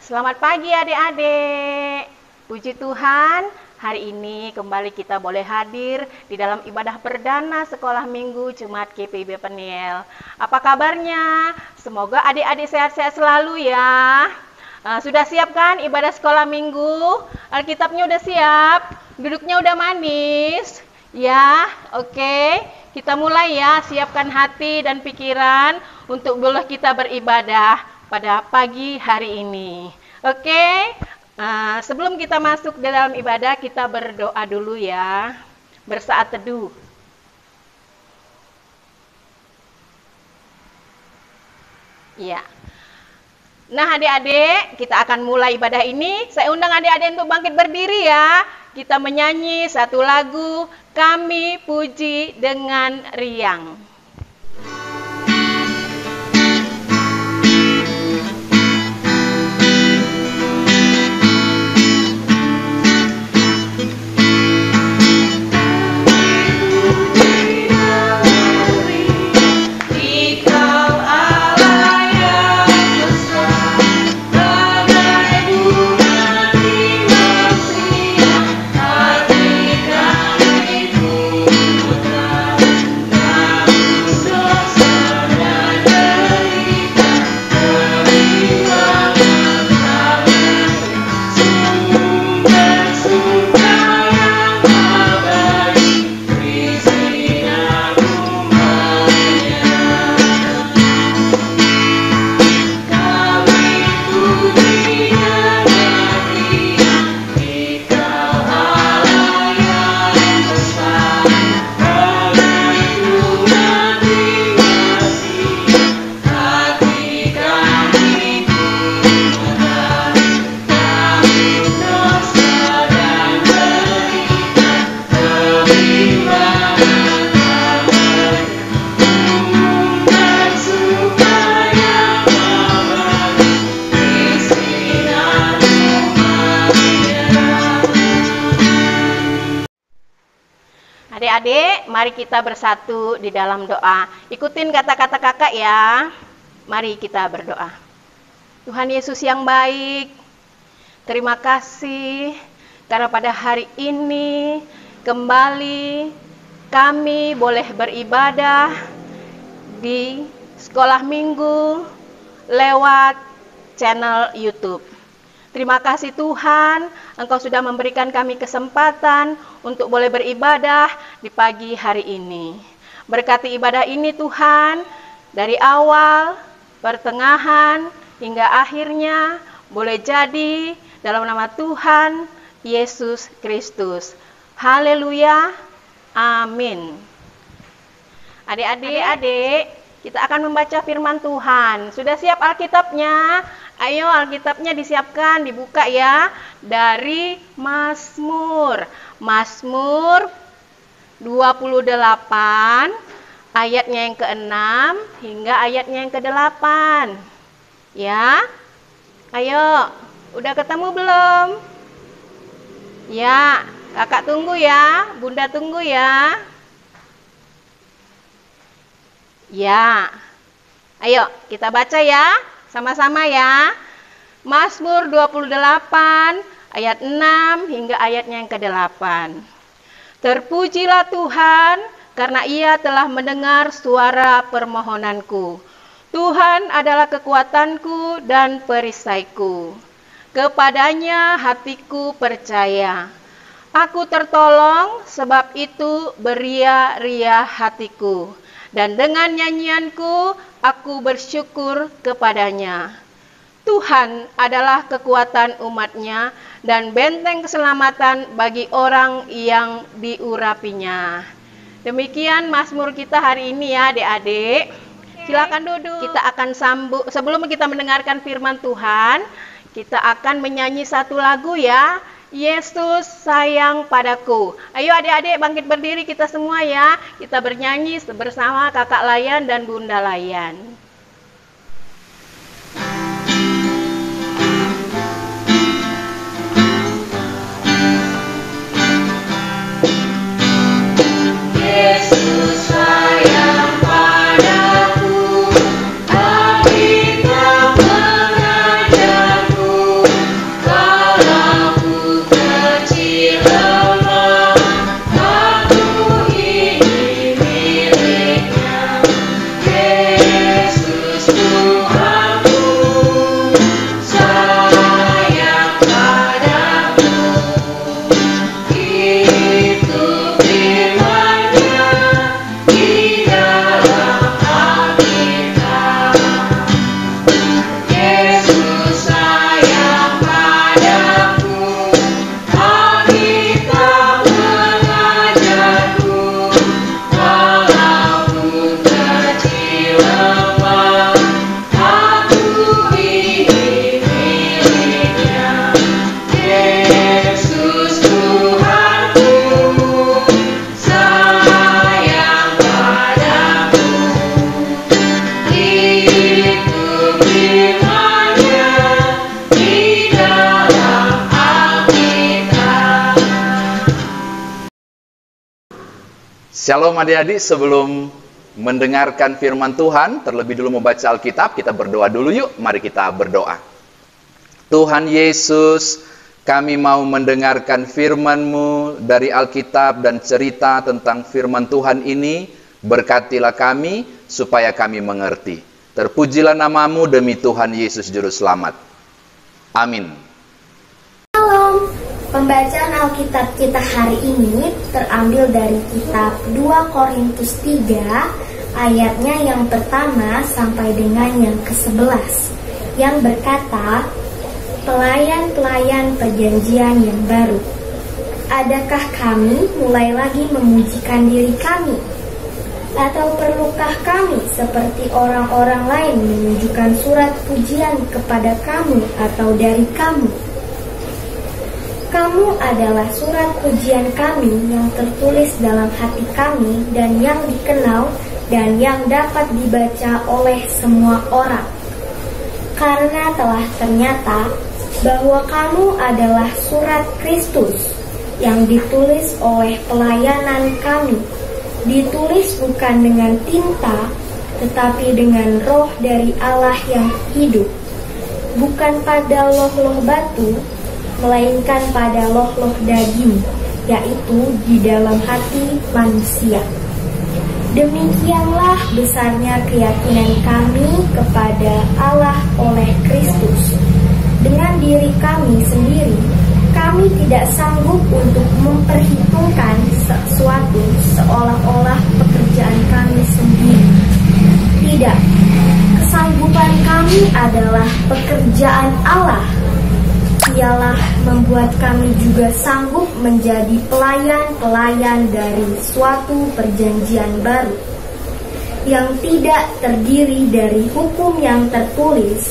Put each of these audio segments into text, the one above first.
Selamat pagi adik-adik. Puji Tuhan, hari ini kembali kita boleh hadir di dalam ibadah perdana sekolah minggu Jemaat GPIB Peniel. Apa kabarnya? Semoga adik-adik sehat-sehat selalu ya. Sudah siap kan ibadah sekolah minggu? Alkitabnya udah siap? Duduknya udah manis? Ya, oke. Kita mulai ya, siapkan hati dan pikiran untuk boleh kita beribadah pada pagi hari ini. Oke, sebelum kita masuk ke dalam ibadah, kita berdoa dulu ya, bersaat teduh. Ya. Nah adik-adik, kita akan mulai ibadah ini. Saya undang adik-adik untuk bangkit berdiri ya. Kita menyanyi satu lagu, Kami Puji dengan Riang. Adik-adik, mari kita bersatu di dalam doa. Ikutin kata-kata kakak ya. Mari kita berdoa. Tuhan Yesus yang baik, terima kasih karena pada hari ini kembali kami boleh beribadah di sekolah minggu lewat channel YouTube. Terima kasih Tuhan, Engkau sudah memberikan kami kesempatan untuk boleh beribadah di pagi hari ini. Berkati ibadah ini Tuhan, dari awal, pertengahan, hingga akhirnya boleh jadi dalam nama Tuhan Yesus Kristus. Haleluya, amin. Adik-adik, kita akan membaca firman Tuhan. Sudah siap Alkitabnya? Ayo Alkitabnya disiapkan, dibuka ya. Dari Mazmur 28 ayatnya yang ke-6 hingga ayatnya yang ke-8. Ya. Ayo, udah ketemu belum? Ya, kakak tunggu ya, bunda tunggu ya. Ya. Ayo, kita baca ya. Sama-sama ya. Mazmur 28 ayat 6 hingga ayatnya yang ke-8. Terpujilah Tuhan karena Ia telah mendengar suara permohonanku. Tuhan adalah kekuatanku dan perisaiku. Kepadanya hatiku percaya. Aku tertolong, sebab itu beria-ria hatiku. Dan dengan nyanyianku, aku bersyukur kepadanya. Tuhan adalah kekuatan umatnya dan benteng keselamatan bagi orang yang diurapinya. Demikian Mazmur kita hari ini ya adik-adik. Silakan duduk. Kita akan sambung, sebelum kita mendengarkan firman Tuhan, kita akan menyanyi satu lagu ya. Yesus sayang padaku. Ayo adik-adik bangkit berdiri kita semua ya. Kita bernyanyi bersama kakak Layan dan bunda Layan. Yesus sayang padaku, Alkitab mengajarku. Shalom adik-adik, sebelum mendengarkan firman Tuhan, terlebih dulu membaca Alkitab, kita berdoa dulu yuk. Mari kita berdoa. Tuhan Yesus, kami mau mendengarkan firman-Mu dari Alkitab dan cerita tentang firman Tuhan ini. Berkatilah kami, supaya kami mengerti. Terpujilah nama-Mu demi Tuhan Yesus Juru Selamat. Amin. Shalom. Pembacaan Alkitab kita hari ini terambil dari kitab 2 Korintus 3, ayatnya yang pertama sampai dengan yang ke-11, yang berkata, pelayan-pelayan perjanjian yang baru. Adakah kami mulai lagi memujikan diri kami? Atau perlukah kami seperti orang-orang lain menunjukkan surat pujian kepada kamu atau dari kamu? Kamu adalah surat pujian kami yang tertulis dalam hati kami dan yang dikenal dan yang dapat dibaca oleh semua orang. Karena telah ternyata bahwa kamu adalah surat Kristus yang ditulis oleh pelayanan kami, ditulis bukan dengan tinta, tetapi dengan roh dari Allah yang hidup, bukan pada loh-loh batu, melainkan pada loh-loh daging, yaitu di dalam hati manusia. Demikianlah besarnya keyakinan kami kepada Allah oleh Kristus. Dengan diri kami sendiri, kami tidak sanggup untuk memperhitungkan sesuatu seolah-olah pekerjaan kami sendiri. Tidak, kesanggupan kami adalah pekerjaan Allah. Ialah membuat kami juga sanggup menjadi pelayan-pelayan dari suatu perjanjian baru, yang tidak terdiri dari hukum yang tertulis,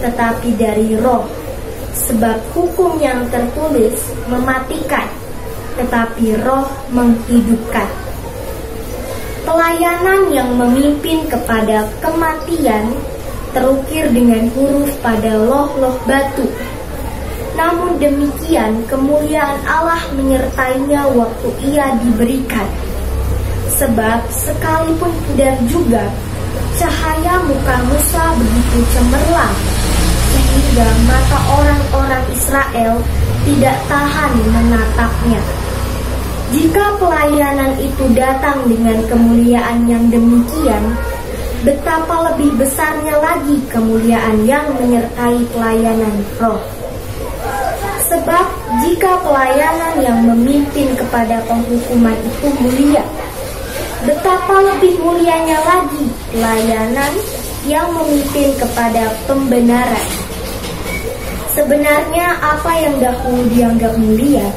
tetapi dari roh. Sebab hukum yang tertulis mematikan, tetapi roh menghidupkan. Pelayanan yang memimpin kepada kematian terukir dengan huruf pada loh-loh batu. Namun demikian kemuliaan Allah menyertainya waktu ia diberikan. Sebab sekalipun pudar juga, cahaya muka Musa begitu cemerlang, sehingga mata orang-orang Israel tidak tahan menatapnya. Jika pelayanan itu datang dengan kemuliaan yang demikian, betapa lebih besarnya lagi kemuliaan yang menyertai pelayanan roh. Sebab jika pelayanan yang memimpin kepada penghukuman itu mulia, betapa lebih mulianya lagi pelayanan yang memimpin kepada pembenaran. Sebenarnya apa yang dahulu dianggap mulia,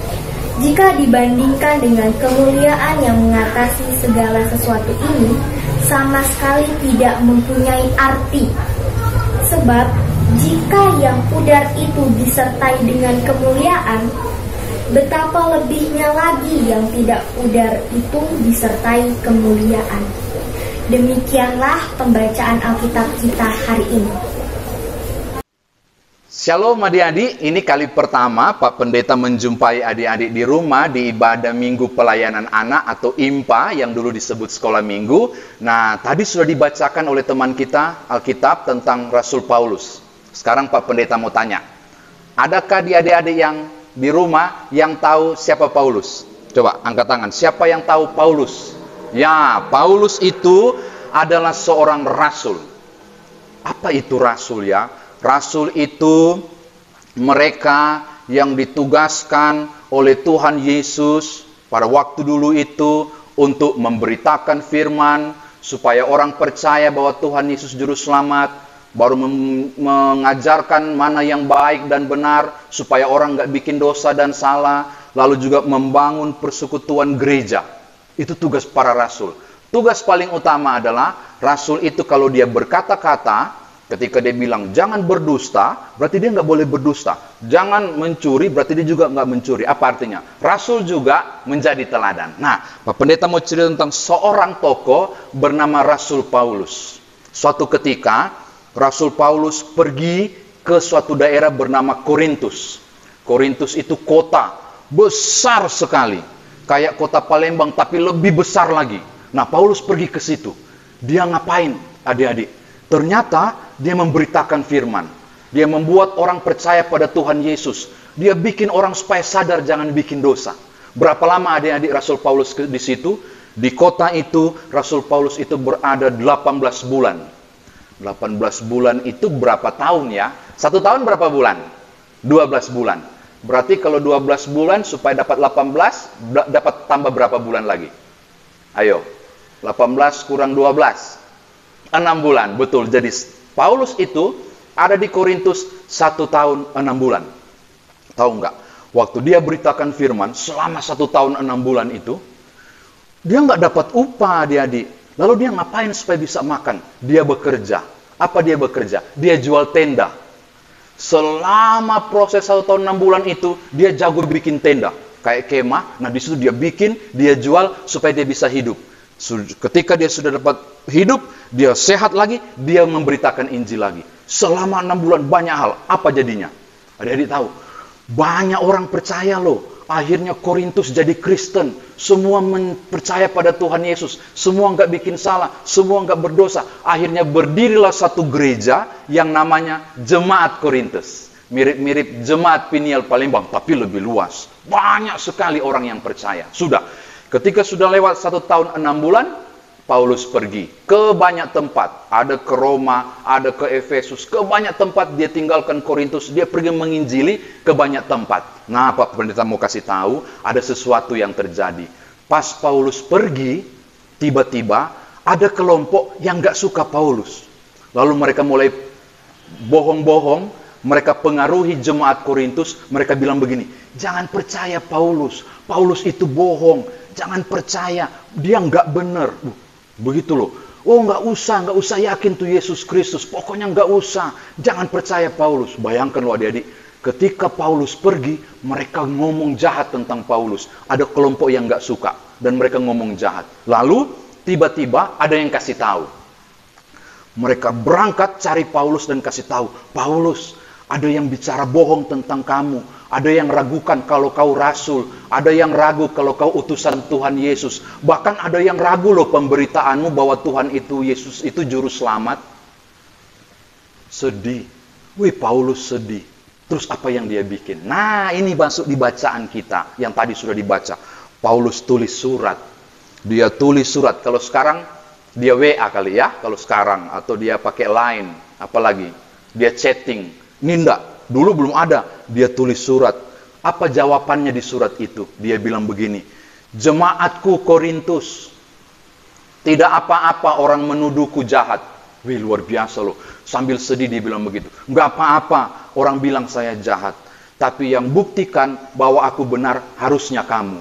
jika dibandingkan dengan kemuliaan yang mengatasi segala sesuatu ini, sama sekali tidak mempunyai arti. Sebab jika yang pudar itu disertai dengan kemuliaan, betapa lebihnya lagi yang tidak pudar itu disertai kemuliaan. Demikianlah pembacaan Alkitab kita hari ini. Shalom adik-adik, ini kali pertama Pak Pendeta menjumpai adik-adik di rumah di ibadah Minggu Pelayanan Anak atau IMPA yang dulu disebut Sekolah Minggu. Nah, tadi sudah dibacakan oleh teman kita Alkitab tentang Rasul Paulus. Sekarang Pak Pendeta mau tanya, adakah di adik-adik yang di rumah yang tahu siapa Paulus? Coba angkat tangan, siapa yang tahu Paulus? Ya, Paulus itu adalah seorang rasul. Apa itu rasul ya? Rasul itu mereka yang ditugaskan oleh Tuhan Yesus pada waktu dulu itu untuk memberitakan firman supaya orang percaya bahwa Tuhan Yesus Juru Selamat, baru mengajarkan mana yang baik dan benar supaya orang nggak bikin dosa dan salah, lalu juga membangun persekutuan gereja. Itu tugas para rasul. Tugas paling utama adalah rasul itu kalau dia berkata-kata, ketika dia bilang jangan berdusta, berarti dia nggak boleh berdusta. Jangan mencuri, berarti dia juga nggak mencuri. Apa artinya? Rasul juga menjadi teladan. Nah, Pak Pendeta mau cerita tentang seorang tokoh bernama Rasul Paulus. Suatu ketika Rasul Paulus pergi ke suatu daerah bernama Korintus. Korintus itu kota besar sekali. Kayak kota Palembang tapi lebih besar lagi. Nah, Paulus pergi ke situ. Dia ngapain, adik-adik? Ternyata dia memberitakan firman. Dia membuat orang percaya pada Tuhan Yesus. Dia bikin orang supaya sadar jangan bikin dosa. Berapa lama adik-adik Rasul Paulus di situ? Di kota itu, Rasul Paulus itu berada 18 bulan. 18 bulan itu berapa tahun ya? 1 tahun berapa bulan? 12 bulan. Berarti kalau 12 bulan supaya dapat 18, dapat tambah berapa bulan lagi? Ayo, 18 kurang 12. 6 bulan, betul. Jadi Paulus itu ada di Korintus 1 tahun 6 bulan. Tahu nggak? Waktu dia beritakan firman, selama 1 tahun 6 bulan itu, dia nggak dapat upah adik-adik. Lalu dia ngapain supaya bisa makan? Dia bekerja. Apa dia bekerja? Dia jual tenda. Selama proses 1 tahun 6 bulan itu, dia jago bikin tenda. Kayak kemah, nah di situ dia bikin, dia jual supaya dia bisa hidup. Ketika dia sudah dapat hidup, dia sehat lagi, dia memberitakan Injil lagi. Selama 6 bulan banyak hal. Apa jadinya? Adik-adik tahu? Banyak orang percaya loh. Akhirnya Korintus jadi Kristen. Semua percaya pada Tuhan Yesus. Semua nggak bikin salah. Semua nggak berdosa. Akhirnya berdirilah satu gereja yang namanya Jemaat Korintus. Mirip-mirip Jemaat Peniel Palembang, tapi lebih luas. Banyak sekali orang yang percaya. Sudah. Ketika sudah lewat 1 tahun 6 bulan, Paulus pergi ke banyak tempat. Ada ke Roma, ada ke Efesus. Ke banyak tempat dia tinggalkan Korintus. Dia pergi menginjili ke banyak tempat. Nah, Pak Pendeta mau kasih tahu, ada sesuatu yang terjadi. Pas Paulus pergi, tiba-tiba ada kelompok yang gak suka Paulus. Lalu mereka mulai bohong-bohong. Mereka pengaruhi jemaat Korintus. Mereka bilang begini, jangan percaya Paulus. Paulus itu bohong. Jangan percaya. Dia gak benar. Begitu loh. Oh, nggak usah yakin tuh Yesus Kristus. Pokoknya nggak usah. Jangan percaya Paulus. Bayangkan loh adik-adik. Ketika Paulus pergi, mereka ngomong jahat tentang Paulus. Ada kelompok yang nggak suka. Dan mereka ngomong jahat. Lalu, tiba-tiba ada yang kasih tahu. Mereka berangkat cari Paulus dan kasih tahu. Paulus, ada yang bicara bohong tentang kamu. Ada yang ragukan kalau kau rasul. Ada yang ragu kalau kau utusan Tuhan Yesus. Bahkan ada yang ragu loh pemberitaanmu bahwa Tuhan itu, Yesus itu juru selamat. Sedih. Wih, Paulus sedih. Terus apa yang dia bikin? Nah, ini masuk di bacaan kita yang tadi sudah dibaca. Paulus tulis surat. Dia tulis surat. Kalau sekarang dia WA kali ya. Kalau sekarang. Atau dia pakai Line. Apalagi. Dia chatting. Ini enggak. Dulu belum ada. Dia tulis surat. Apa jawabannya di surat itu? Dia bilang begini. Jemaatku Korintus. Tidak apa-apa orang menuduhku jahat. Wih, luar biasa loh. Sambil sedih dia bilang begitu. Enggak apa-apa orang bilang saya jahat. Tapi yang buktikan bahwa aku benar harusnya kamu.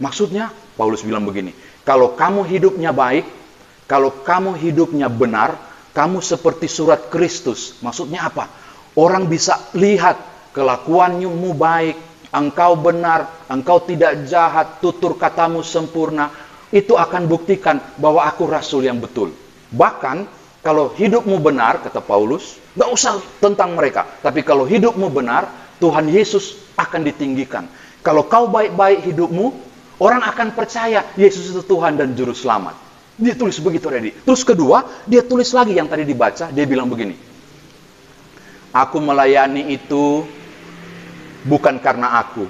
Maksudnya, Paulus bilang begini. Kalau kamu hidupnya baik. Kalau kamu hidupnya benar. Kamu seperti surat Kristus. Maksudnya apa? Orang bisa lihat kelakuanmu baik, engkau benar, engkau tidak jahat, tutur katamu sempurna. Itu akan buktikan bahwa aku rasul yang betul. Bahkan kalau hidupmu benar, kata Paulus, gak usah tentang mereka. Tapi kalau hidupmu benar, Tuhan Yesus akan ditinggikan. Kalau kau baik-baik hidupmu, orang akan percaya Yesus itu Tuhan dan Juru Selamat. Dia tulis begitu tadi. Terus kedua, dia tulis lagi yang tadi dibaca, dia bilang begini. Aku melayani itu bukan karena aku.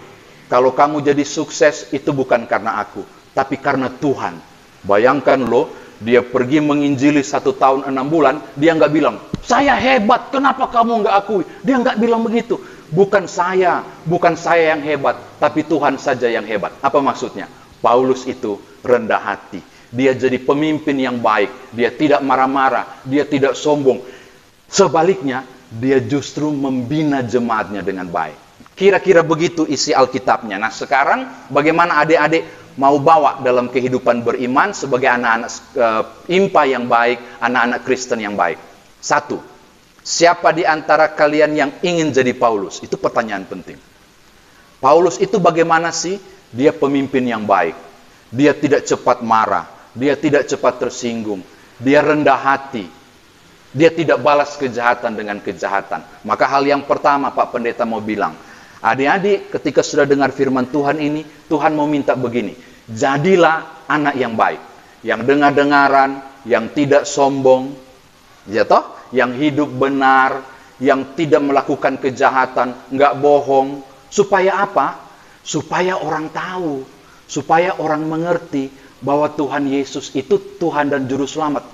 Kalau kamu jadi sukses itu bukan karena aku, tapi karena Tuhan. Bayangkan loh, dia pergi menginjili 1 tahun 6 bulan, dia nggak bilang, saya hebat, kenapa kamu nggak akui? Dia nggak bilang begitu. Bukan saya yang hebat, tapi Tuhan saja yang hebat. Apa maksudnya? Paulus itu rendah hati. Dia jadi pemimpin yang baik. Dia tidak marah-marah, dia tidak sombong. Sebaliknya, dia justru membina jemaatnya dengan baik. Kira-kira begitu isi Alkitabnya. Nah, sekarang bagaimana adik-adik mau bawa dalam kehidupan beriman sebagai anak-anak impa yang baik, anak-anak Kristen yang baik? 1. Siapa di antara kalian yang ingin jadi Paulus? Itu pertanyaan penting. Paulus itu bagaimana sih? Dia pemimpin yang baik. Dia tidak cepat marah. Dia tidak cepat tersinggung. Dia rendah hati. Dia tidak balas kejahatan dengan kejahatan. Maka hal yang pertama Pak Pendeta mau bilang, Adik-adik, ketika sudah dengar firman Tuhan ini, Tuhan mau minta begini, jadilah anak yang baik, yang dengar-dengaran, yang tidak sombong, ya toh, yang hidup benar, yang tidak melakukan kejahatan, nggak bohong. Supaya apa? Supaya orang tahu, supaya orang mengerti bahwa Tuhan Yesus itu Tuhan dan Juru Selamat.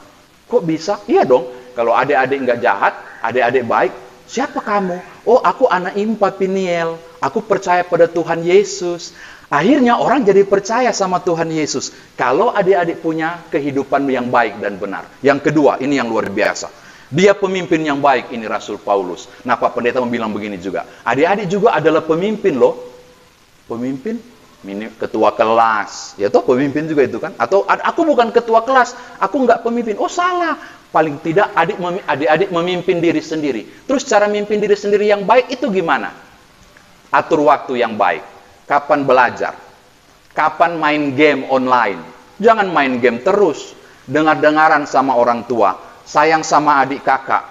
Kok bisa? Iya dong, kalau adik-adik nggak jahat, adik-adik baik, siapa kamu? Oh, aku anak Impa Piniel. Aku percaya pada Tuhan Yesus. Akhirnya orang jadi percaya sama Tuhan Yesus. Kalau adik-adik punya kehidupan yang baik dan benar. Yang kedua, ini yang luar biasa. Dia pemimpin yang baik, ini Rasul Paulus. Nah, Pak Pendeta mau bilang begini juga. Adik-adik juga adalah pemimpin loh. Pemimpin? Ketua kelas. Ya toh, pemimpin juga itu kan. Atau aku bukan ketua kelas, aku nggak pemimpin. Oh, salah. Paling tidak adik-adik memimpin diri sendiri. Terus cara memimpin diri sendiri yang baik itu gimana? Atur waktu yang baik. Kapan belajar? Kapan main game online? Jangan main game terus. Dengar-dengaran sama orang tua. Sayang sama adik kakak.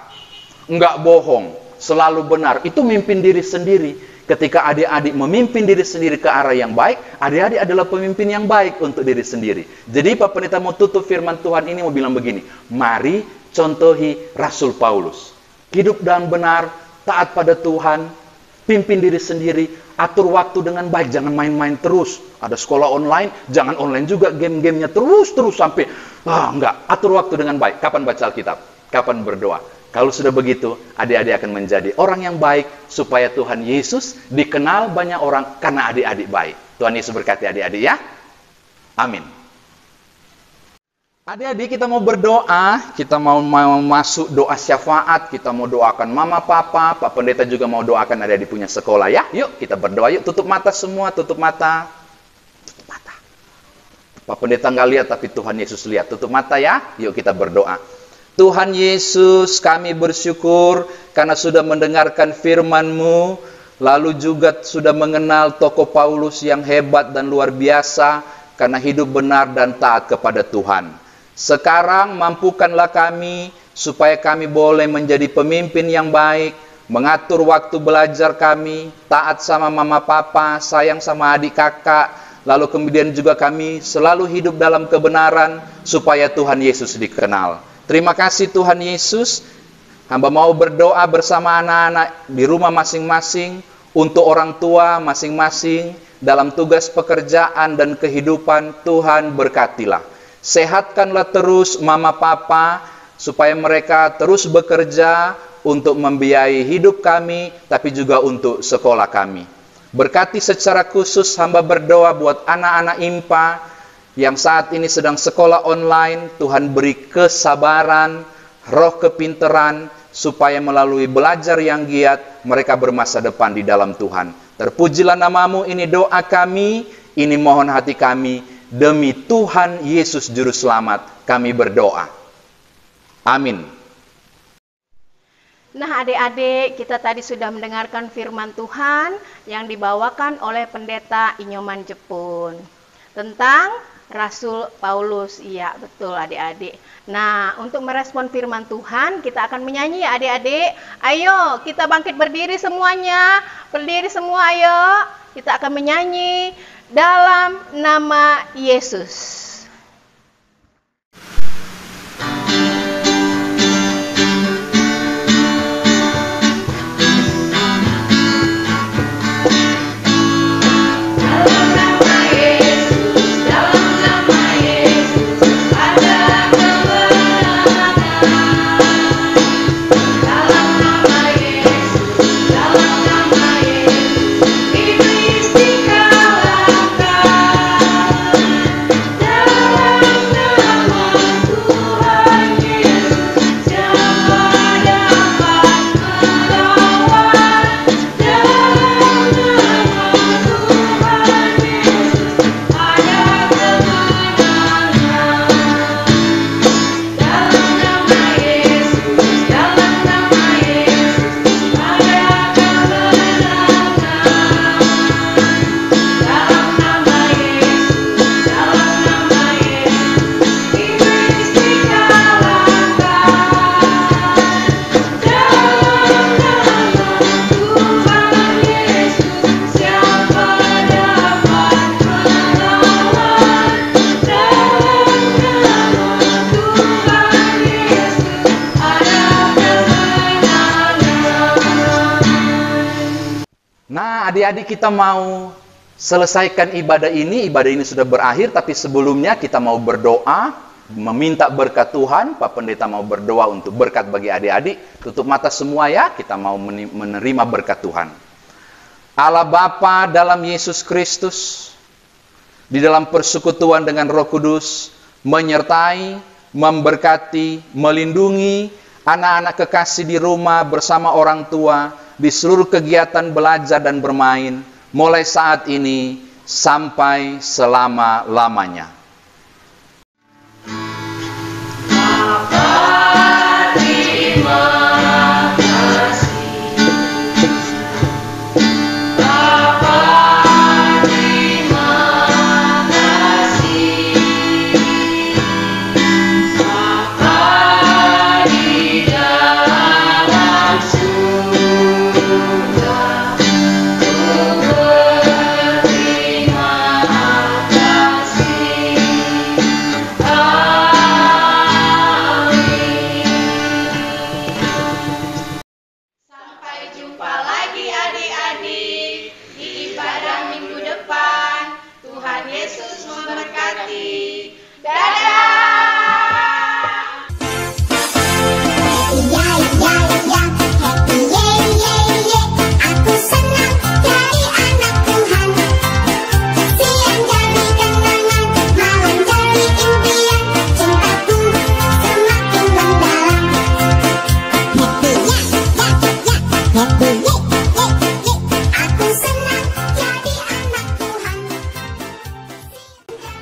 Enggak bohong. Selalu benar. Itu memimpin diri sendiri. Ketika adik-adik memimpin diri sendiri ke arah yang baik, adik-adik adalah pemimpin yang baik untuk diri sendiri. Jadi Pak Pendeta mau tutup firman Tuhan ini mau bilang begini, mari contohi Rasul Paulus. Hidup dan benar, taat pada Tuhan, pimpin diri sendiri, atur waktu dengan baik, jangan main-main terus. Ada sekolah online, jangan online juga, game-gamenya terus sampai, enggak, atur waktu dengan baik. Kapan baca Alkitab? Kapan berdoa? Kalau sudah begitu, adik-adik akan menjadi orang yang baik, supaya Tuhan Yesus dikenal banyak orang karena adik-adik baik. Tuhan Yesus berkati adik-adik ya. Amin. Adik-adik, kita mau berdoa, kita mau masuk doa syafaat, kita mau doakan mama, papa, Pak Pendeta juga mau doakan adik-adik punya sekolah ya. Yuk, kita berdoa yuk, tutup mata semua, tutup mata. Tutup mata. Pak Pendeta nggak lihat, tapi Tuhan Yesus lihat. Tutup mata ya, yuk kita berdoa. Tuhan Yesus, kami bersyukur karena sudah mendengarkan firman-Mu, lalu juga sudah mengenal tokoh Paulus yang hebat dan luar biasa karena hidup benar dan taat kepada Tuhan. Sekarang mampukanlah kami supaya kami boleh menjadi pemimpin yang baik, mengatur waktu belajar kami, taat sama mama papa, sayang sama adik kakak, lalu kemudian juga kami selalu hidup dalam kebenaran supaya Tuhan Yesus dikenal. Terima kasih Tuhan Yesus, hamba mau berdoa bersama anak-anak di rumah masing-masing, untuk orang tua masing-masing, dalam tugas pekerjaan dan kehidupan. Tuhan berkatilah. Sehatkanlah terus mama papa, supaya mereka terus bekerja untuk membiayai hidup kami, tapi juga untuk sekolah kami. Berkati secara khusus hamba berdoa buat anak-anak Impa, yang saat ini sedang sekolah online. Tuhan beri kesabaran, roh kepinteran, supaya melalui belajar yang giat, mereka bermasa depan di dalam Tuhan. Terpujilah nama-Mu, ini doa kami, ini mohon hati kami, demi Tuhan Yesus Juru Selamat, kami berdoa. Amin. Nah adik-adik, kita tadi sudah mendengarkan firman Tuhan yang dibawakan oleh Pendeta Inyoman Jepun tentang Rasul Paulus. Iya, betul adik-adik. Nah, untuk merespon firman Tuhan, kita akan menyanyi ya adik-adik. Ayo, kita bangkit berdiri semuanya. Berdiri semua, ayo. Kita akan menyanyi dalam nama Yesus. Dalam Nah, adik-adik kita mau selesaikan ibadah ini sudah berakhir, tapi sebelumnya kita mau berdoa, meminta berkat Tuhan. Pak Pendeta mau berdoa untuk berkat bagi adik-adik. Tutup mata semua ya, kita mau menerima berkat Tuhan. Allah Bapa dalam Yesus Kristus, di dalam persekutuan dengan Roh Kudus, menyertai, memberkati, melindungi anak-anak kekasih di rumah bersama orang tua, di seluruh kegiatan belajar dan bermain, mulai saat ini sampai selama-lamanya.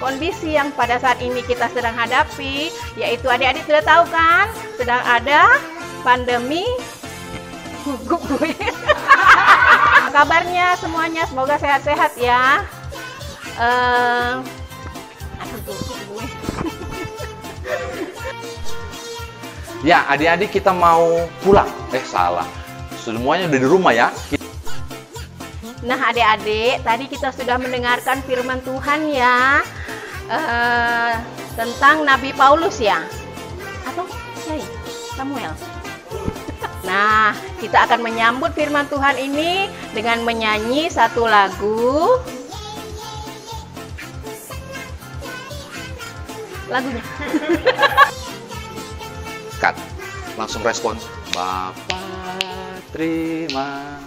Kondisi yang pada saat ini kita sedang hadapi, yaitu adik-adik sudah tahu kan, sedang ada pandemi gugup gue. Kabarnya semuanya semoga sehat-sehat ya. Aduh, gugup gue. Ya, adik-adik kita mau pulang. Salah. Semuanya udah di rumah ya. Nah, adik-adik, tadi kita sudah mendengarkan firman Tuhan ya. Tentang Nabi Paulus ya, atau Samuel. Nah, kita akan menyambut firman Tuhan ini dengan menyanyi satu lagu. Lagunya. Cut. Langsung respon. Bapa terima